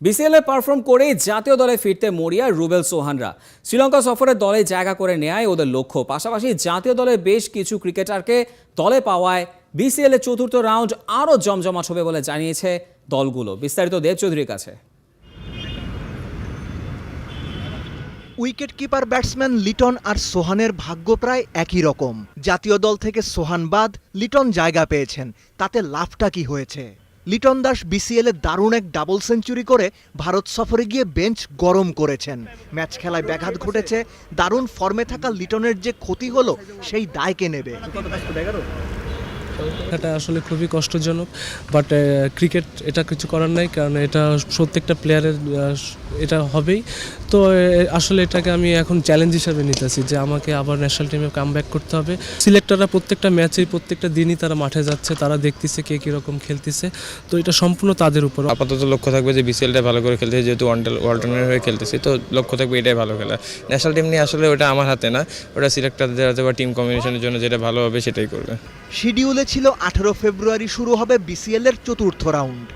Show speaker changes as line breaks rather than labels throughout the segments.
বিসিএলে perform করেই জাতীয় দলে ফিরতে মরিয়া রুবেল সোহানরা। শ্রীলঙ্কা সফরে দলে জায়গা করে নেয় ওদের লক্ষ্য। পাশাপাশি জাতীয় দলের বেশ কিছু ক্রিকেটারকে দলে পাওয়ায় বিসিএল এর চতুর্থ রাউন্ড আরও জমজমাট হবে বলে জানিয়েছে দলগুলো। বিস্তারিত দেব চৌধুরীর কাছে।
উইকেট কিপার ব্যাটসম্যান লিটন আর সোহানের ভাগ্য প্রায় একই রকম। জাতীয় দল থেকে সোহান বাদ, লিটন জায়গা পেয়েছেন। তাতে লাভটা কি হয়েছে? লিটন দাস বিসিএলে দারুণ এক ডাবল সেঞ্চুরি করে ভারত সফরে গিয়ে বেঞ্চ গরম করেছেন। ম্যাচ খেলায় ব্যাঘাত ঘটেছে। দারুণ ফর্মে থাকা লিটনের যে ক্ষতি হলো সেই দায় কে নেবে?
এটা আসলে খুবই কষ্টজনক, বাট ক্রিকেট এটা কিছু করার নাই, কারণ এটা প্রত্যেকটা প্লেয়ারের এটা হবেই। তো আসলে এটাকে আমি এখন চ্যালেঞ্জ হিসাবে নিতেছি যে আমাকে আবার ন্যাশনাল টিমে কামব্যাক করতে হবে। সিলেক্টররা প্রত্যেকটা ম্যাচেই প্রত্যেকটা দিনই তারা মাঠে যাচ্ছে, তারা দেখতেছে কে কীরকম খেলতেছে। তো এটা সম্পূর্ণ তাদের উপর।
আপাতত লক্ষ্য থাকবে যে বিসিএলটা ভালো করে খেলতে, যেহেতু ওয়ার্ল্ডের হয়ে খেলতেছি, তো লক্ষ্য থাকবে এটাই ভালো খেলা। ন্যাশনাল টিম নিয়ে আসলে ওটা আমার হাতে না, ওটা সিলেক্টরদের হাতে বা টিম কম্বিনেশনের জন্য যেটা ভালো হবে সেটাই করবে।
শিডিউলে ছিল 18 ফেব্রুয়ারি শুরু হবে বিসিএল এর চতুর্থ রাউন্ড।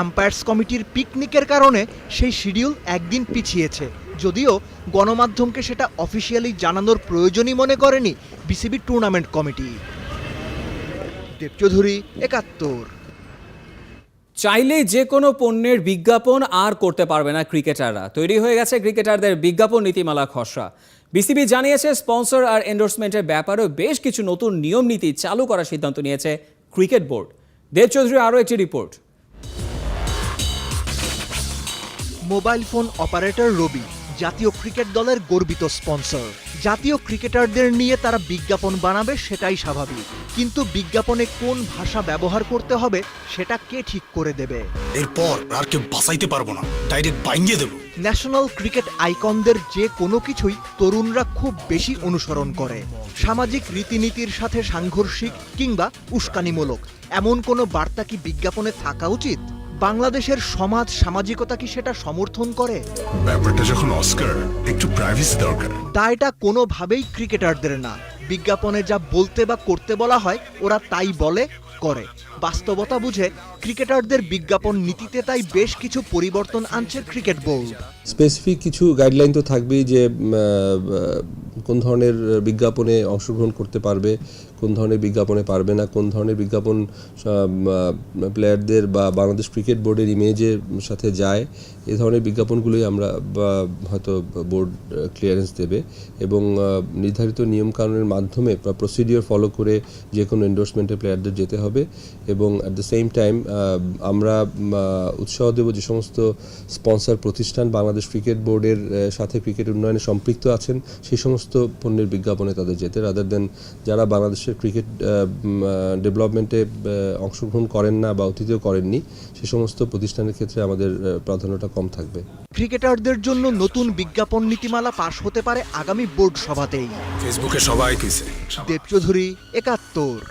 আম্পায়ার্স কমিটির পিকনিকের কারণে সেই শিডিউল একদিন পিছিয়েছে, যদিও গণমাধ্যমকে সেটা অফিসিয়ালি জানানোর প্রয়োজনই মনে করেনি বিসিবি টুর্নামেন্ট কমিটি। দেব চৌধুরী, 71।
চাইলেই যে কোনো পণ্যের বিজ্ঞাপন আর করতে পারবে না ক্রিকেটাররা। তৈরি হয়ে গেছে ক্রিকেটারদের বিজ্ঞাপন নীতিমালা খসড়া। বিসিবি জানিয়েছে স্পন্সর আর এন্ডোর্সমেন্টের ব্যাপারেও বেশ কিছু নতুন নিয়ম নীতি চালু করার সিদ্ধান্ত নিয়েছে ক্রিকেট বোর্ড। দেব চৌধুরী আরও একটি রিপোর্ট।
মোবাইল ফোন অপারেটর রবি জাতীয় ক্রিকেট দলের গর্বিত স্পন্সর। জাতীয় ক্রিকেটারদের নিয়ে তারা বিজ্ঞাপন বানাবে, সেটাই স্বাভাবিক। কিন্তু বিজ্ঞাপনে কোন ভাষা ব্যবহার করতে হবে সেটা কে ঠিক করে দেবে?
এরপর আর কেউ বাঁচাইতে পারবো না, ডাইরেক্ট বাইঙ্গে দেব।
ন্যাশনাল ক্রিকেট আইকনদের যে কোনো কিছুই তরুণরা খুব বেশি অনুসরণ করে। সামাজিক রীতিনীতির সাথে সাংঘর্ষিক কিংবা উস্কানিমূলক এমন কোনো বার্তা কি বিজ্ঞাপনে থাকা উচিত? বাংলাদেশের সমাজ সামাজিকতা কি সেটা সমর্থন করে?
ব্যাপারটা যখন অস্কার, একটু প্রাইভেসি দরকার।
দায়টা কোনোভাবেই ক্রিকেটারদের না। বিজ্ঞাপনে যা বলতে বা করতে বলা হয় ওরা তাই বলে, করে। বাস্তবতা বুঝে ক্রিকেটারদের বিজ্ঞাপন নীতিতে তাই বেশ কিছু পরিবর্তন আনছে ক্রিকেট বোর্ড।
স্পেসিফিক কিছু গাইডলাইন তো থাকবেই, যে কোন ধরনের বিজ্ঞাপনে অংশগ্রহণ করতে পারবে, কোন ধরনের বিজ্ঞাপনে পারবে না, কোন ধরনের বিজ্ঞাপন প্লেয়ারদের বা বাংলাদেশ ক্রিকেট বোর্ডের ইমেজের সাথে যায়। এই ধরনের বিজ্ঞাপনগুলোই আমরা হয়তো বোর্ড ক্লিয়ারেন্স দেবে, এবং নির্ধারিত নিয়মকানুনের মাধ্যমে বা প্রসিডিওর ফলো করে যে কোনো এন্ডোর্সমেন্টে প্লেয়ারদের যেতে হবে। এবং অ্যাট দ্য সেম টাইম আমরা উৎসাহ দেব যে সমস্ত স্পন্সর প্রতিষ্ঠান বাংলাদেশ ক্রিকেট বোর্ডের সাথে ক্রিকেট উন্নয়নে সম্পৃক্ত আছেন, সেই সমস্ত পণ্যের বিজ্ঞাপনে তাদের যেতে, রাদার দেন যারা বাংলাদেশের ক্রিকেট ডেভেলপমেন্টে অংশগ্রহণ করেন না বা অতীতেও করেননি, সে সমস্ত প্রতিষ্ঠানের ক্ষেত্রে আমাদের প্রাধান্যটা কম থাকবে।
ক্রিকেটারদের জন্য নতুন বিজ্ঞাপন নীতিমালা পাশ হতে পারে আগামী বোর্ড সভাতেই।
ফেসবুকে সবাই কইছে।
দেব চৌধুরী, 71।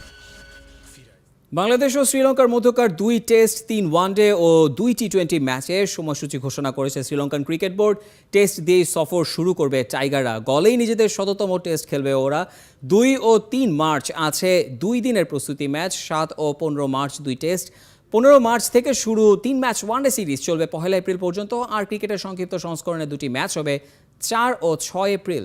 বাংলাদেশ ও শ্রীলঙ্কার মধ্যকার 2 টেস্ট, 3 ওয়ানডে ও 2 টি-20 ম্যাচের সময়সূচি ঘোষণা করেছে শ্রীলঙ্কান ক্রিকেট বোর্ড। টেস্ট দিয়ে সফর শুরু করবে টাইগাররা। গলেই নিজেদের 100তম টেস্ট খেলবে ওরা। 2 ও 3 মার্চ আছে 2 দিনের প্রস্তুতি ম্যাচ। 7 ও 15 মার্চ 2 টেস্ট। 15 মার্চ থেকে শুরু 3 ম্যাচ ওয়ানডে সিরিজ চলবে 1 এপ্রিল পর্যন্ত। আর ক্রিকেটের সংক্ষিপ্ত সংস্করণে 2টি ম্যাচ হবে 4 ও 6 এপ্রিল।